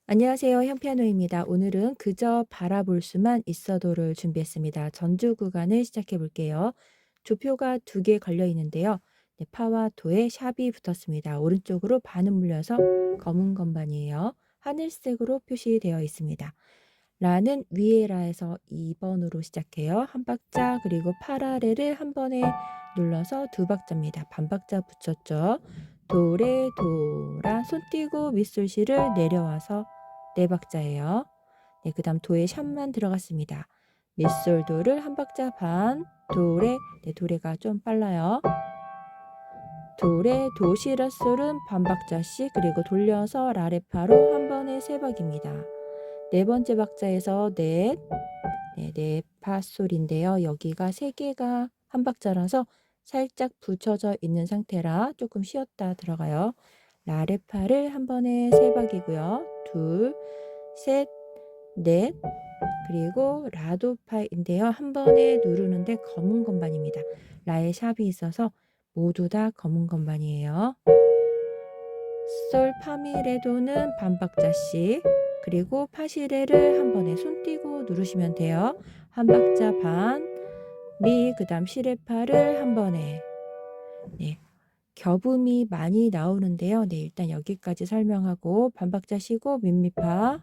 안녕하세요. 현피아노입니다. 오늘은 그저 바라볼 수만 있어도를 준비했습니다. 전주 구간을 시작해 볼게요. 조표가 두 개 걸려 있는데요. 네, 파와 도에 샵이 붙었습니다. 오른쪽으로 반음 물려서 검은 건반이에요. 하늘색으로 표시되어 있습니다. 라는 위에 라에서 2번으로 시작해요. 한 박자 그리고 파라레를 한 번에 눌러서 두 박자입니다. 반 박자 붙였죠. 도레 도라 손 띄고 밑술시를 내려와서 네 박자예요. 네, 그다음 도에 샵만 들어갔습니다. 밑솔 도를 한 박자 반, 도레, 네, 도레가 좀 빨라요. 도레, 도시라솔은 반 박자씩 그리고 돌려서 라레파로 한 번에 세 박입니다. 네 번째 박자에서 넷, 네, 파솔인데요. 여기가 세 개가 한 박자라서 살짝 붙여져 있는 상태라 조금 쉬었다 들어가요. 라레파를 한 번에 세 박이고요. 둘, 셋, 넷, 그리고 라도파인데요. 한 번에 누르는데 검은 건반입니다. 라에 샵이 있어서 모두 다 검은 건반이에요. 솔 파미레도는 반 박자씩, 그리고 파시레를 한 번에 손 띄고 누르시면 돼요. 한 박자 반, 미, 그 다음 시레파를 한 번에. 네, 겹음이 많이 나오는데요. 네, 일단 여기까지 설명하고 반 박자 쉬고 미미파,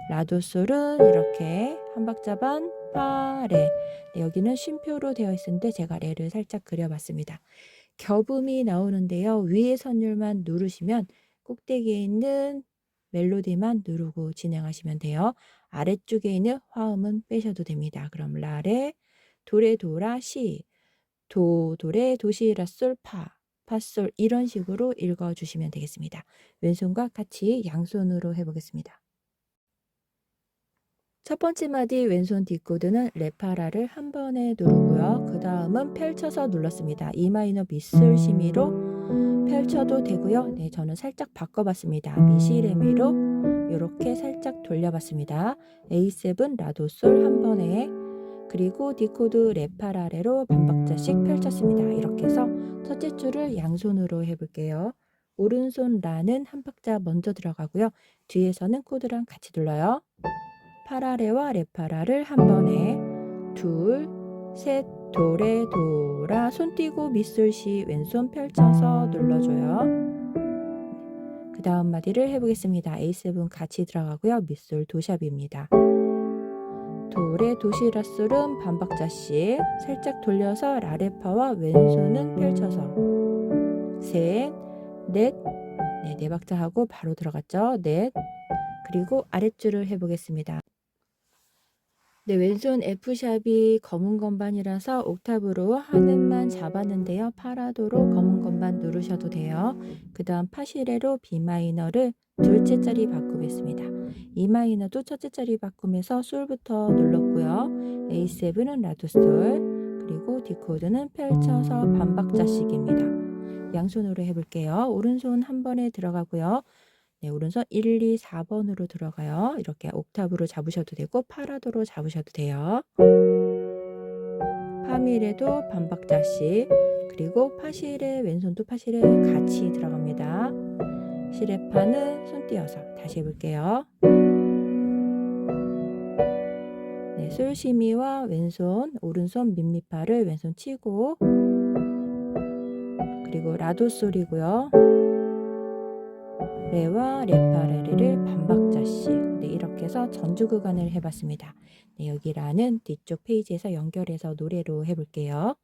라도솔은 이렇게 한 박자 반, 파, 레. 네, 여기는 쉼표로 되어 있었는데 제가 레를 살짝 그려봤습니다. 겹음이 나오는데요. 위에 선율만 누르시면 꼭대기에 있는 멜로디만 누르고 진행하시면 돼요. 아래쪽에 있는 화음은 빼셔도 됩니다. 그럼 라레, 도레, 도라, 시, 도, 도레, 도시, 라솔, 파, 파솔 이런 식으로 읽어주시면 되겠습니다. 왼손과 같이 양손으로 해보겠습니다. 첫 번째 마디 왼손 뒷코드는 레파라를 한 번에 누르고요. 그 다음은 펼쳐서 눌렀습니다. E 마이너 미술 심의로 펼쳐도 되고요. 네, 저는 살짝 바꿔봤습니다. 미시레미로 이렇게 살짝 돌려봤습니다. A7 라도솔 한 번에, 그리고 D코드 레파라레로 반박자씩 펼쳤습니다. 이렇게 해서 첫째 줄을 양손으로 해볼게요. 오른손 라는 한 박자 먼저 들어가고요. 뒤에서는 코드랑 같이 눌러요. 파라레와 레파라를 한 번에, 둘, 셋, 도레, 도라, 손 띄고 밑술시 왼손 펼쳐서 눌러줘요. 그 다음 마디를 해보겠습니다. A7 같이 들어가고요. 밑술 도샵입니다. 도레, 도시라솔은 반 박자씩 살짝 돌려서 라레파와 왼손은 펼쳐서 셋, 넷, 네 박자 하고 바로 들어갔죠. 넷, 그리고 아랫줄을 해보겠습니다. 네, 왼손 F샵이 검은 건반이라서 옥타브로 하늘만 잡았는데요. 파라도로 검은 건반 누르셔도 돼요. 그 다음 파시레로 B마이너를 둘째 자리 바꾸겠습니다. E마이너도 첫째 자리 바꾸면서 솔부터 눌렀고요. A7은 라도솔, 그리고 D코드는 펼쳐서 반박자씩입니다. 양손으로 해볼게요. 오른손 한 번에 들어가고요. 네, 오른손 1, 2, 4번으로 들어가요. 이렇게 옥타브로 잡으셔도 되고 파라도로 잡으셔도 돼요. 파밀에도 반박자씩, 그리고 파실에 왼손도 파실에 같이 들어갑니다. 시레파는 손 띄어서 다시 해볼게요. 네, 솔시미와 왼손, 오른손 밋미파를 왼손 치고, 그리고 라도솔이고요. 레와 레파레를 반박자씩, 네, 이렇게 해서 전주 구간을 해봤습니다. 네, 여기 라는 뒤쪽 페이지에서 연결해서 노래로 해볼게요.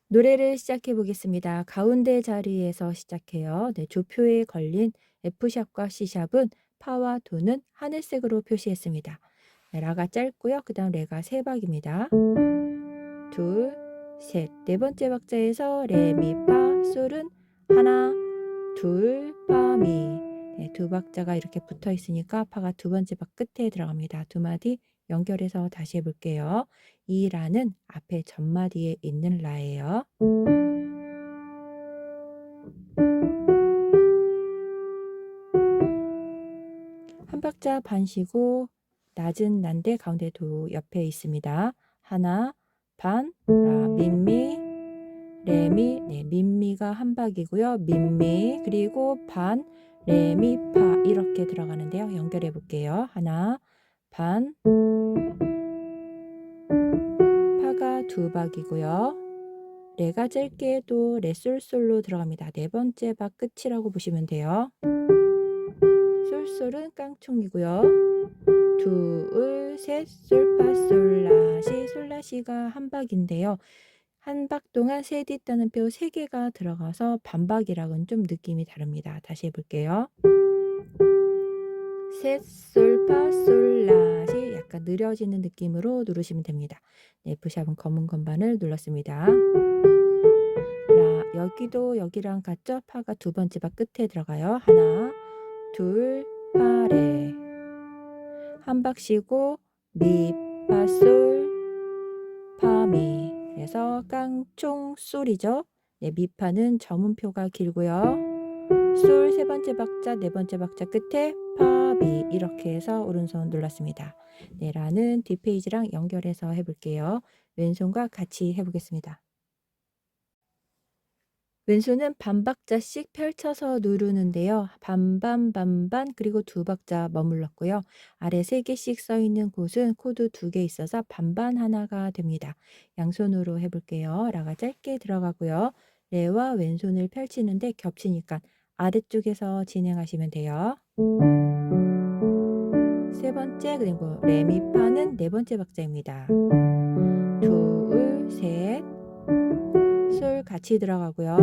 노래를 시작해 보겠습니다. 가운데 자리에서 시작해요. 네, 조표에 걸린 F샵과 C샵은 파와 도는 하늘색으로 표시했습니다. 네, 라가 짧고요. 그 다음 레가 세 박입니다. 둘, 셋. 네 번째 박자에서 레, 미, 파, 솔은 하나, 둘, 파, 미. 네, 두 박자가 이렇게 붙어 있으니까 파가 두 번째 박 끝에 들어갑니다. 두 마디 연결해서 다시 해볼게요. 이 라는 앞에 전마디에 있는 라예요. 한 박자 반 쉬고 낮은 난데 가운데 도 옆에 있습니다. 하나, 반, 라, 민미, 레미, 네, 민미가 한 박이고요. 민미, 그리고 반, 레미, 파 이렇게 들어가는데요. 연결해 볼게요. 하나, 반, 파가 두 박이고요. 레가 짧게 또 레솔솔로 들어갑니다. 네 번째 박 끝이라고 보시면 돼요. 솔솔은 깡총이고요. 둘, 셋, 솔파, 솔라시, 솔라시가 한 박인데요. 한 박 동안 셋 있다는 표 3개가 들어가서 반박이랑은 좀 느낌이 다릅니다. 다시 해볼게요. 셋, 솔파, 솔라시 약간 느려지는 느낌으로 누르시면 됩니다. 네, F샵은 검은 건반을 눌렀습니다. 라, 여기도 여기랑 같죠? 파가 두 번째 박 끝에 들어가요. 하나, 둘, 파, 레. 한 박 쉬고 미, 파, 솔, 파, 미. 그래서 깡총 솔이죠. 네, 미파는 저문표가 길고요. 솔 세 번째 박자, 네 번째 박자 끝에 파, 미 이렇게 해서 오른손 눌렀습니다. 네, 라는 뒷페이지랑 연결해서 해볼게요. 왼손과 같이 해보겠습니다. 왼손은 반박자씩 펼쳐서 누르는데요. 반반 반반 그리고 두 박자 머물렀고요. 아래 3개씩 써있는 곳은 코드 2개 있어서 반반 하나가 됩니다. 양손으로 해볼게요. 라가 짧게 들어가고요. 레와 왼손을 펼치는데 겹치니까 아래쪽에서 진행하시면 돼요. 세 번째 그리고 레미파는 네 번째 박자입니다. 둘, 셋, 솔 같이 들어가고요.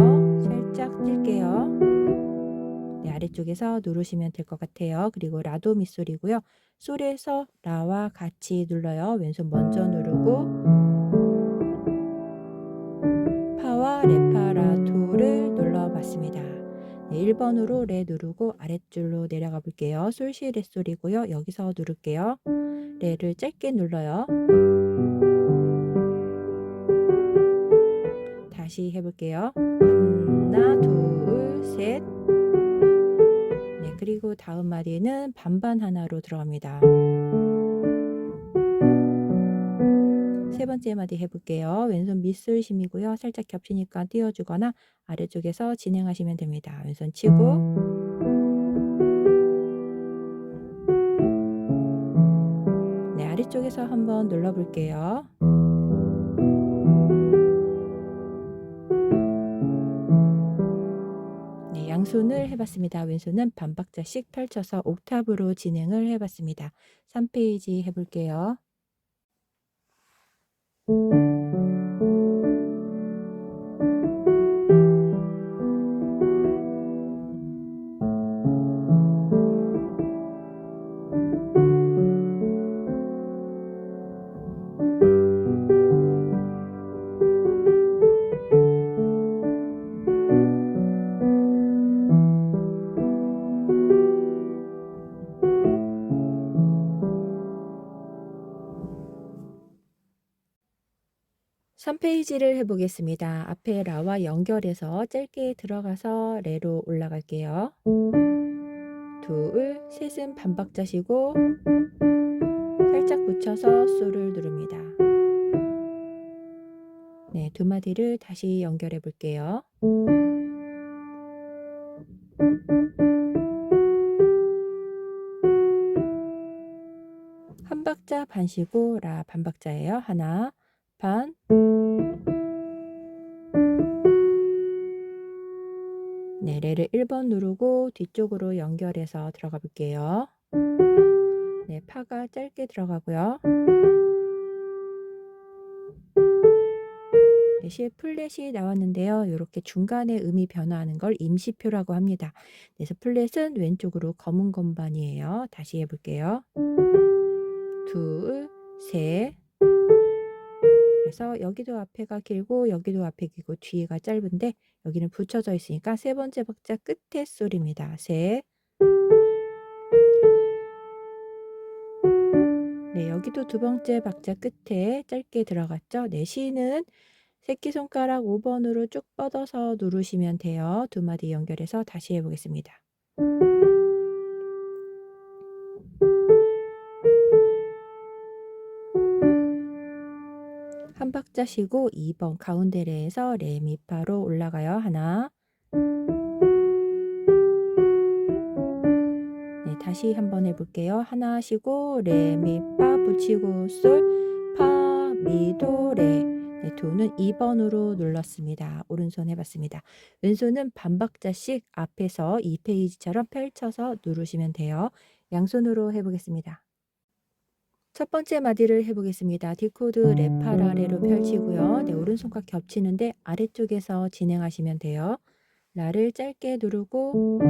살짝 뛸게요. 네, 아래쪽에서 누르시면 될 것 같아요. 그리고 라도 밑솔이고요. 솔에서 라와 같이 눌러요. 왼손 먼저 누르고 파와 레파라토를 눌러봤습니다. 네, 1번으로 레 누르고 아랫줄로 내려가 볼게요. 솔시 레솔이고요. 여기서 누를게요. 레를 짧게 눌러요. 다시 해볼게요. 하나, 둘, 셋. 네, 그리고 다음 마디는 반반 하나로 들어갑니다. 세 번째 마디 해볼게요. 왼손 밑솔심이고요. 살짝 겹치니까 띄워주거나 아래쪽에서 진행하시면 됩니다. 왼손 치고 네, 아래쪽에서 한번 눌러볼게요. 네, 양손을 해봤습니다. 왼손은 반박자씩 펼쳐서 옥탑으로 진행을 해봤습니다. 3페이지 해볼게요. 삼 페이지를 해보겠습니다. 앞에 라와 연결해서 짧게 들어가서 레로 올라갈게요. 둘, 셋은 반박자 쉬고 살짝 붙여서 솔을 누릅니다. 네, 두 마디를 다시 연결해 볼게요. 한 박자 반 쉬고 라 반박자예요. 하나, 반. 네, 레를 1번 누르고 뒤쪽으로 연결해서 들어가 볼게요. 네, 파가 짧게 들어가고요. 네, 시 플랫이 나왔는데요. 이렇게 중간에 음이 변화하는 걸 임시표라고 합니다. 그래서 플랫은 왼쪽으로 검은 건반이에요. 다시 해볼게요. 둘, 셋, 그래서 여기도 앞에가 길고 여기도 앞에 길고 뒤에가 짧은데 여기는 붙여져 있으니까 세 번째 박자 끝에 솔입니다. 셋. 네, 여기도 두 번째 박자 끝에 짧게 들어갔죠. 네, 시는 새끼손가락 5번으로 쭉 뻗어서 누르시면 돼요. 두 마디 연결해서 다시 해보겠습니다. 한 박자 쉬고 2번 가운데 레에서 레미파로 올라가요. 하나. 네, 다시 한번 해볼게요. 하나 쉬고 레미파 붙이고 솔, 파, 미, 도, 레. 네, 도는 2번으로 눌렀습니다. 오른손 해봤습니다. 왼손은 반박자씩 앞에서 2페이지처럼 펼쳐서 누르시면 돼요. 양손으로 해보겠습니다. 첫 번째 마디를 해보겠습니다. D코드 레팔 아래로 펼치고요. 네, 오른손과 겹치는데 아래쪽에서 진행하시면 돼요. 라를 짧게 누르고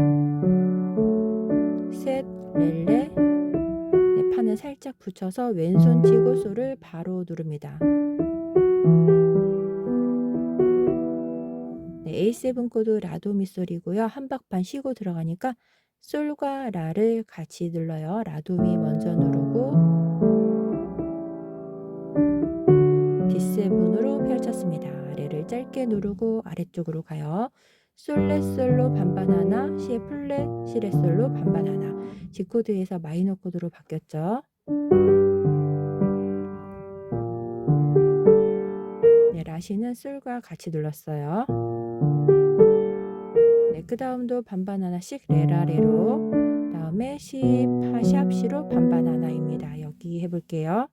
셋, 렐레. 네, 판을 살짝 붙여서 왼손 치고 솔을 바로 누릅니다. 네, A7 코드 라도 미솔이고요. 한 박 반 쉬고 들어가니까 솔과 라를 같이 눌러요. 라도 미 먼저 누르고 D7으로 펼쳤습니다. 레를 짧게 누르고 아래쪽으로 가요. 솔레 솔로 반반 하나, 시 플랫 시레 솔로 반반 하나. G 코드에서 마이너 코드로 바뀌었죠. 네, 라시는 솔과 같이 눌렀어요. 네, 그 다음도 반반 하나씩 레라레로. 다음에 시 파샵 시로 반반 하나입니다. 여기 해볼게요.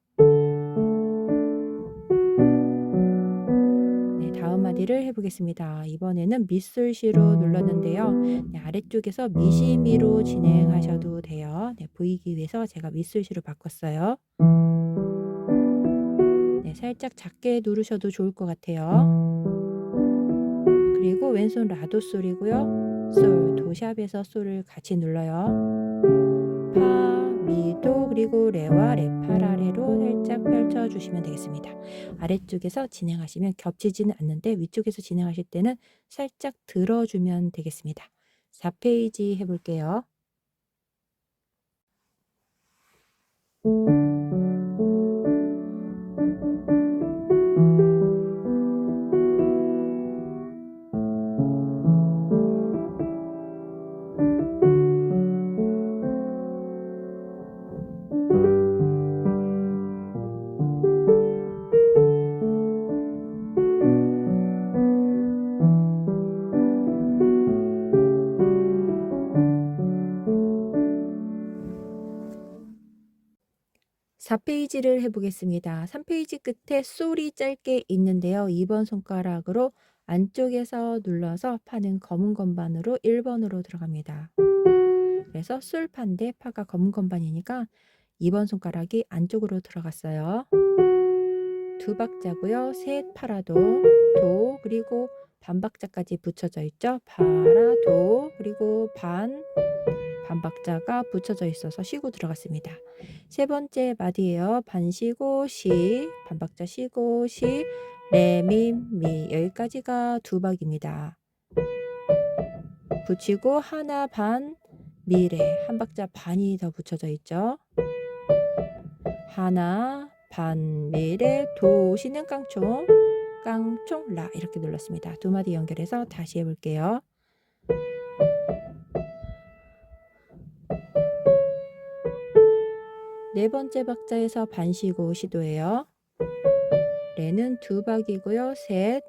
다음 마디를 해보겠습니다. 이번에는 미솔시로 눌렀는데요. 네, 아래쪽에서 미시미로 진행하셔도 돼요. 네, 보이기 위해서 제가 미솔시로 바꿨어요. 네, 살짝 작게 누르셔도 좋을 것 같아요. 그리고 왼손 라도 솔이고요. 솔, 도샵에서 솔을 같이 눌러요. 파, 미, 도, 그리고 레와 레팔 아래로 살짝 펼쳐주시면 되겠습니다. 아래쪽에서 진행하시면 겹치지는 않는데 위쪽에서 진행하실 때는 살짝 들어주면 되겠습니다. 4페이지 해볼게요. (4페이지를) 해보겠습니다. 3페이지 끝에 솔이 짧게 있는데요. 2번 손가락으로 안쪽에서 눌러서 파는 검은 건반으로 1번으로 들어갑니다. 그래서 솔파인데 파가 검은 건반이니까 2번 손가락이 안쪽으로 들어갔어요. 두 박자고요. 셋 파라도, 도, 그리고 반박자까지 붙여져 있죠. 파라도, 그리고 반박자가 붙여져 있어서 쉬고 들어갔습니다. 세 번째 마디예요. 반 쉬고 시, 반박자 쉬고 시, 레, 미, 미. 여기까지가 두 박입니다. 붙이고 하나 반, 미레. 한 박자 반이 더 붙여져 있죠. 하나 반, 미레, 도, 시는 깡총, 깡총, 라 이렇게 눌렀습니다. 두 마디 연결해서 다시 해볼게요. 네 번째 박자에서 반 쉬고 시도해요. 레는 두 박이고요. 셋,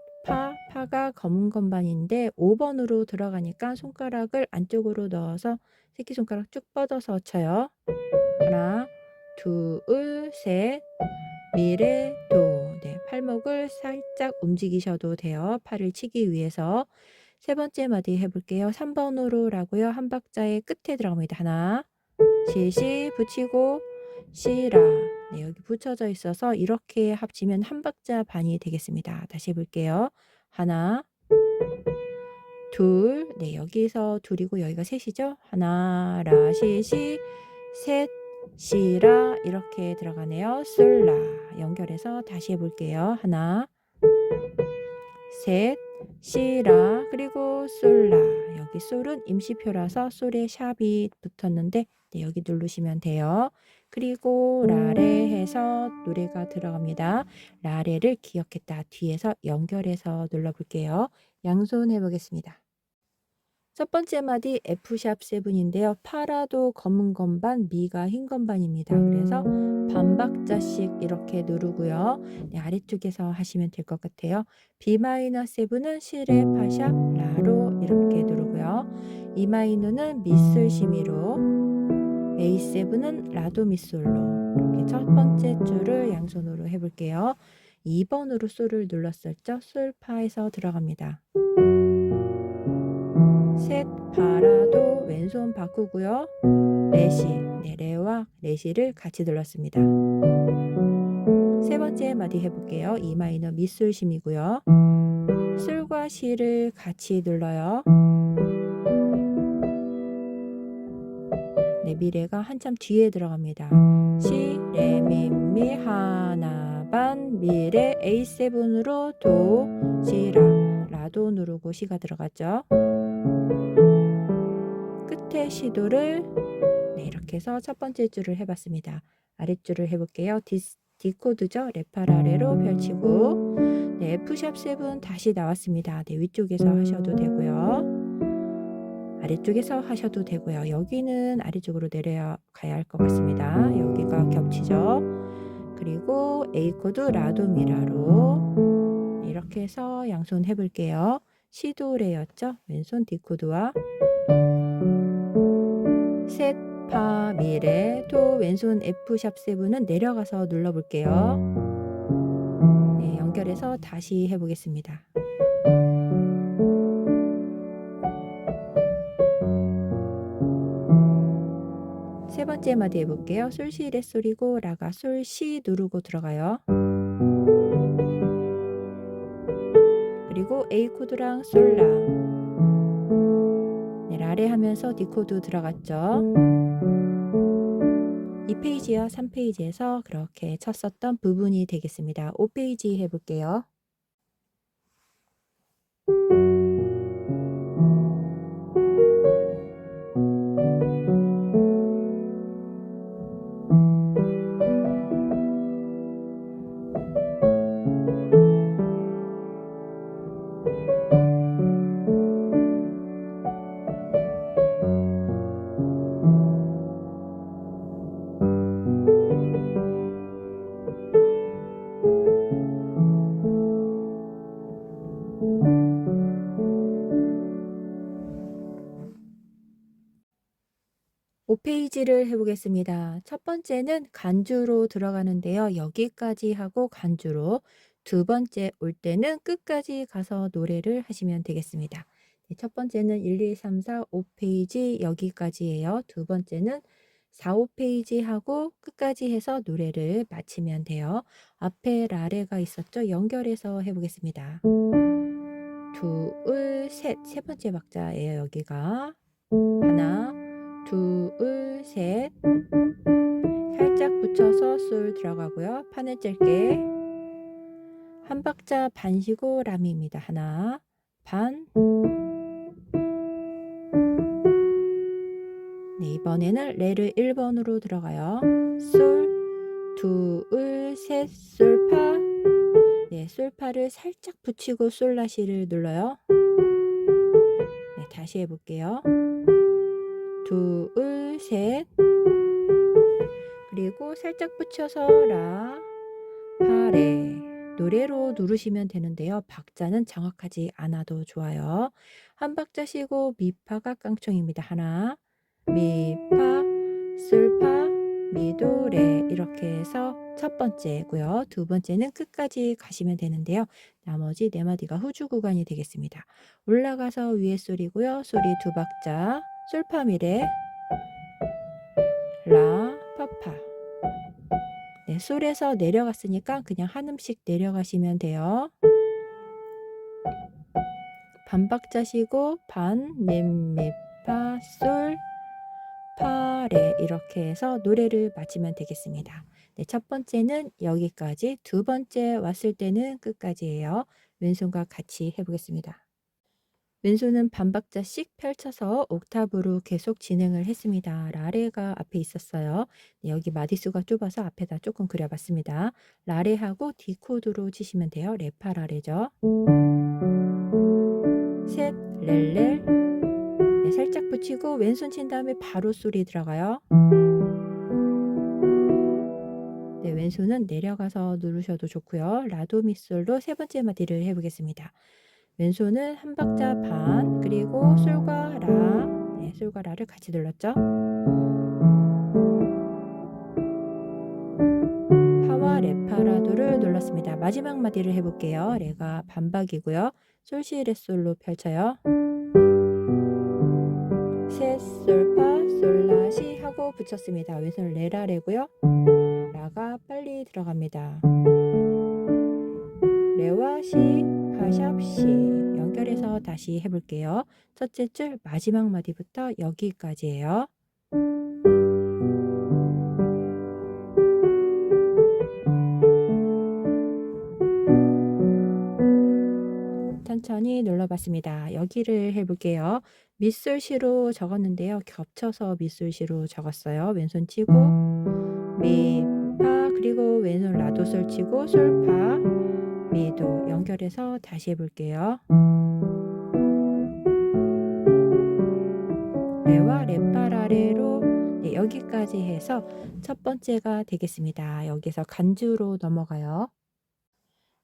파가 검은 건반인데 5번으로 들어가니까 손가락을 안쪽으로 넣어서 새끼손가락 쭉 뻗어서 쳐요. 하나, 둘, 셋, 미레, 도. 네, 팔목을 살짝 움직이셔도 돼요. 팔을 치기 위해서. 세 번째 마디 해볼게요. 3번으로 라고요. 한 박자의 끝에 들어갑니다. 하나, 시시 붙이고 시라. 네, 여기 붙여져 있어서 이렇게 합치면 한 박자 반이 되겠습니다. 다시 해볼게요. 하나, 둘, 네, 여기서 둘이고 여기가 셋이죠. 하나, 라, 시시, 셋, 시라 이렇게 들어가네요. 솔라 연결해서 다시 해볼게요. 하나, 셋, 시라 그리고 솔라. 여기 솔은 임시표라서 솔에 샵이 붙었는데 네, 여기 누르시면 돼요. 그리고 라레 해서 노래가 들어갑니다. 라레를 기억했다. 뒤에서 연결해서 눌러볼게요. 양손 해보겠습니다. 첫 번째 마디 F샵 7인데요. 파라도 검은 건반, 미가 흰 건반입니다. 그래서 반박자씩 이렇게 누르고요. 네, 아래쪽에서 하시면 될 것 같아요. B-7은 시레 파샵 라로 이렇게 누르고요. E-는 미술 심의로, A7은 라도 미솔로. 이렇게 첫 번째 줄을 양손으로 해볼게요. 2번으로 솔을 눌렀었죠. 솔파에서 들어갑니다. 셋, 파라도 왼손 바꾸고요. 레시, 네, 레와 레시를 같이 눌렀습니다. 세 번째 마디 해볼게요. E 마이너 미술 심이고요. 솔과 시를 같이 눌러요. 네, 미레가 한참 뒤에 들어갑니다. 시, 레, 미, 하나, 반, 미레, A7으로 도, 시, 라도 누르고 시가 들어갔죠. 끝에 시도를 네, 이렇게 해서 첫 번째 줄을 해봤습니다. 아랫줄을 해볼게요. 디코드죠. 레파라레로 펼치고 네, F샵 7 다시 나왔습니다. 네, 위쪽에서 하셔도 되고요. 아래쪽에서 하셔도 되고요. 여기는 아래쪽으로 내려가야 할 것 같습니다. 여기가 겹치죠. 그리고 A 코드 라도 미라로 이렇게 해서 양손 해볼게요. 시도레였죠. 왼손 디코드와 셋, 파, 미레, 도, 왼손 F샵 7은 내려가서 눌러볼게요. 네, 연결해서 다시 해보겠습니다. 세 번째 마디 해볼게요. 솔, 시, 레, 솔이고 라가 솔, 시 누르고 들어가요. 그리고 A 코드랑 솔, 라. 네, 라레 하면서 D 코드 들어갔죠. 2페이지와 3페이지에서 그렇게 쳤었던 부분이 되겠습니다. 5페이지 해볼게요. (5페이지를) 해보겠습니다. 첫 번째는 간주로 들어가는데요. 여기까지 하고 간주로, 두 번째 올 때는 끝까지 가서 노래를 하시면 되겠습니다. 네, 첫 번째는 1, 2, 3, 4, 5페이지 여기까지예요. 두 번째는 4, 5페이지 하고 끝까지 해서 노래를 마치면 돼요. 앞에 라레가 있었죠. 연결해서 해보겠습니다. 둘, 셋. 세 번째 박자예요. 여기가 하나, 둘, 셋. 살짝 붙여서 솔 들어가고요. 판을 짤게. 한 박자 반 쉬고 라미입니다. 하나, 반. 네, 이번에는 레를 1번으로 들어가요. 솔, 둘, 셋, 솔파. 네, 솔파를 살짝 붙이고 솔라시를 눌러요. 네, 다시 해볼게요. 둘, 셋. 그리고 살짝 붙여서 라, 파, 레. 노래로 누르시면 되는데요. 박자는 정확하지 않아도 좋아요. 한 박자 쉬고 미파가 깡총입니다. 하나, 미파, 솔파, 미도, 레. 이렇게 해서 첫 번째고요. 두 번째는 끝까지 가시면 되는데요. 나머지 네 마디가 후주 구간이 되겠습니다. 올라가서 위에 솔이고요. 솔이 두 박자, 솔파, 미레, 라, 파파. 네, 솔에서 내려갔으니까 그냥 한 음씩 내려가시면 돼요. 반 박자 쉬고 반, 미, 파, 솔, 파, 레 이렇게 해서 노래를 마치면 되겠습니다. 네, 첫 번째는 여기까지, 두 번째 왔을 때는 끝까지예요. 왼손과 같이 해보겠습니다. 왼손은 반박자씩 펼쳐서 옥타브로 계속 진행을 했습니다. 라레가 앞에 있었어요. 네, 여기 마디수가 좁아서 앞에다 조금 그려봤습니다. 라레하고 D 코드로 치시면 돼요. 레파라레죠. 셋, 렐렐. 네, 살짝 붙이고 왼손 친 다음에 바로 소리 들어가요. 네, 왼손은 내려가서 누르셔도 좋고요. 라도 미솔로 세 번째 마디를 해보겠습니다. 왼손은 한 박자 반, 그리고 솔과 라, 네, 솔과 라를 같이 눌렀죠. 파와 레파라도를 눌렀습니다. 마지막 마디를 해볼게요. 레가 반박이고요. 솔시 레솔로 펼쳐요. 셋, 솔, 파, 솔, 라, 시 하고 붙였습니다. 왼손 레라 레고요. 라가 빨리 들어갑니다. 레와 시, 파샵 시 연결해서 다시 해볼게요. 첫째 줄 마지막 마디부터 여기까지예요. 천천히 눌러봤습니다. 여기를 해볼게요. 밑솔시로 적었는데요. 겹쳐서 밑솔시로 적었어요. 왼손 치고 미, 파, 그리고 왼손 라도솔 치고 솔, 파, 미도 연결해서 다시 해볼게요. 레와 레파라레로, 네, 여기까지 해서 첫 번째가 되겠습니다. 여기서 간주로 넘어가요.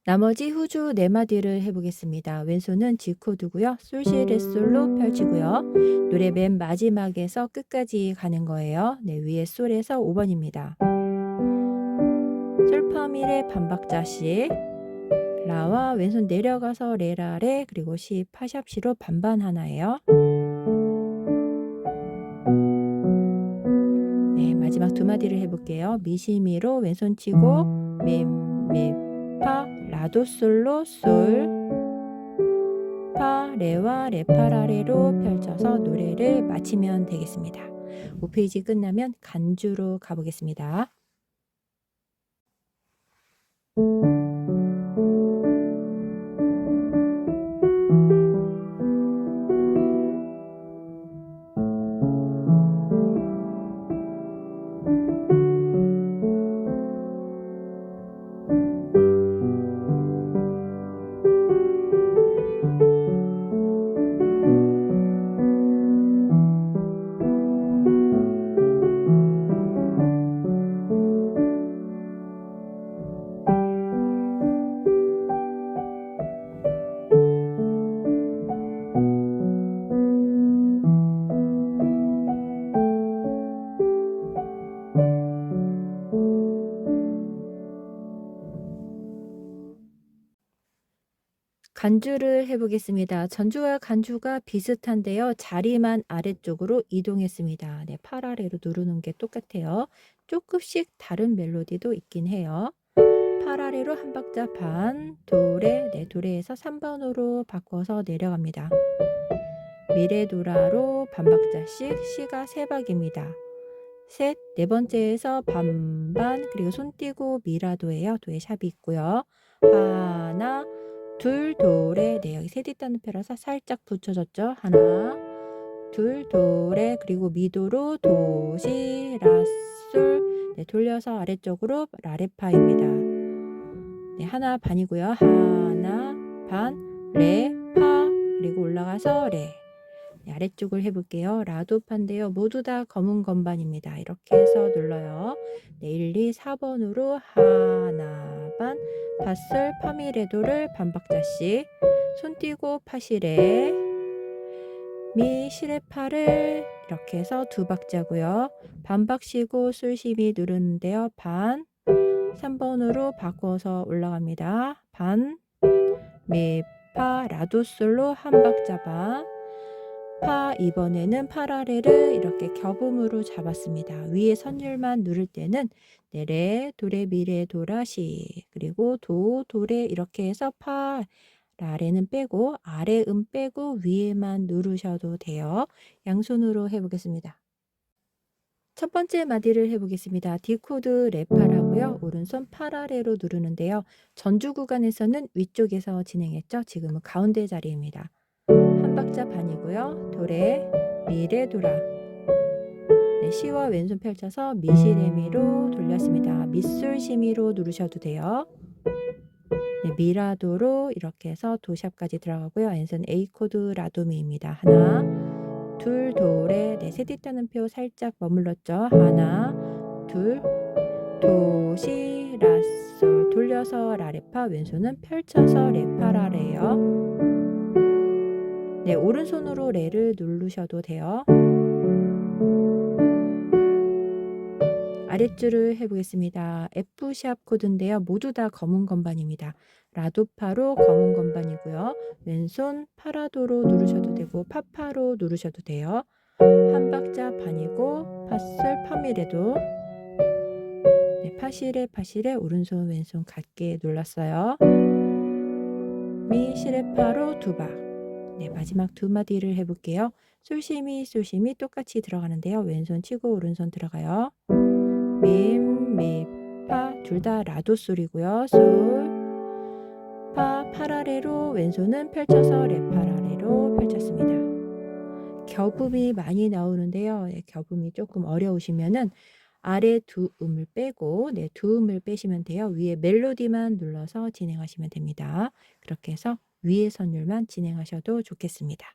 나머지 후주 4마디를 해보겠습니다. 왼손은 G 코드고요. 솔시 레솔로 펼치고요. 노래 맨 마지막에서 끝까지 가는 거예요. 네, 위에 솔에서 5번입니다. 솔파미레 반박자씩, 라와 왼손 내려가서 레라레, 그리고 시 파샵시로 반반 하나예요. 네, 마지막 두 마디를 해볼게요. 미시미로 왼손 치고 미, 파, 라도솔로 솔, 파, 레와 레파라레로 펼쳐서 노래를 마치면 되겠습니다. 5페이지 끝나면 간주로 가보겠습니다. 간주를 해보겠습니다. 전주와 간주가 비슷한데요. 자리만 아래쪽으로 이동했습니다. 네, 파라레로 누르는 게 똑같아요. 조금씩 다른 멜로디도 있긴 해요. 파라레로 한 박자 반, 도레, 네, 도레에서 3번으로 바꿔서 내려갑니다. 미레도라로 반박자씩, 시가 3박입니다. 셋, 네 번째에서 반반, 그리고 손 띄고 미라도예요. 도에 샵이 있고요. 하나, 둘, 도레, 네, 여기 세 뒷단는 펴라서 살짝 붙여졌죠. 하나, 둘, 도레, 그리고 미도로 도, 시, 라, 솔, 네, 돌려서 아래쪽으로 라레파입니다. 네, 하나 반이고요. 하나, 반, 레, 파, 그리고 올라가서 레. 네, 아래쪽을 해볼게요. 라도파인데요. 모두 다 검은 건반입니다. 이렇게 해서 눌러요. 네, 1, 2, 4번으로 하나, 반, 파솔, 파미레도를 반박자씩, 손 띄고 파시레, 미, 시레파를 이렇게 해서 2박자고요. 반박 쉬고 솔시미 누르는데요. 반, 3번으로 바꿔서 올라갑니다. 반, 미, 파, 라도솔로 한 박자 반, 파, 이번에는 파라레를 이렇게 겹음으로 잡았습니다. 위에 선율만 누를 때는 네, 레, 도레, 미레, 도라, 시, 그리고 도, 도레 이렇게 해서 파, 라레는 빼고 아래 빼고 위에만 누르셔도 돼요. 양손으로 해보겠습니다. 첫 번째 마디를 해보겠습니다. D 코드 레파라고요. 오른손 팔 아래로 누르는데요. 전주 구간에서는 위쪽에서 진행했죠. 지금은 가운데 자리입니다. 한 박자 반이고요. 도레, 미레, 도라. 네, 시와 왼손 펼쳐서 미시레미로 돌렸습니다. 미술시미로 누르셔도 돼요. 네, 미라도로 이렇게 해서 도샵까지 들어가고요. 왼손 A 코드 라도미입니다. 하나, 둘, 도레. 네, 세디 따는 표 살짝 머물렀죠. 하나, 둘, 도, 시, 라, 솔. 돌려서 라레파, 왼손은 펼쳐서 레파라래요. 네, 오른손으로 레를 누르셔도 돼요. 아랫줄을 해보겠습니다. F샵 코드인데요. 모두 다 검은 건반입니다. 라도파로 검은 건반이고요. 왼손 파라도로 누르셔도 되고 파파로 누르셔도 돼요. 한 박자 반이고 파솔 파미레도. 네, 파시레 파시레 오른손 왼손 같게 눌렀어요. 미 시레파로 두 박. 네, 마지막 두 마디를 해볼게요. 솔시미 솔시미 똑같이 들어가는데요. 왼손 치고 오른손 들어가요. 밈, 미, 파 둘 다 라도 솔이고요. 솔, 파, 파라레로 왼손은 펼쳐서 레파라레로 펼쳤습니다. 겹음이 많이 나오는데요. 네, 겹음이 조금 어려우시면은 아래 두 음을 빼고 네, 두 음을 빼시면 돼요. 위에 멜로디만 눌러서 진행하시면 됩니다. 그렇게 해서 위의 선율만 진행하셔도 좋겠습니다.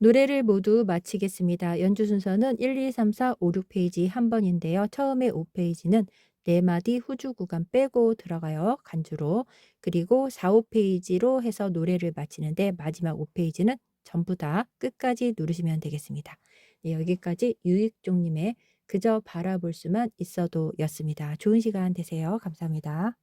노래를 모두 마치겠습니다. 연주 순서는 1, 2, 3, 4, 5, 6페이지 한 번인데요. 처음에 5페이지는 4마디 후주 구간 빼고 들어가요. 간주로. 그리고 4, 5페이지로 해서 노래를 마치는데 마지막 5페이지는 전부 다 끝까지 누르시면 되겠습니다. 네, 여기까지 유익종님의 그저 바라볼 수만 있어도 였습니다. 좋은 시간 되세요. 감사합니다.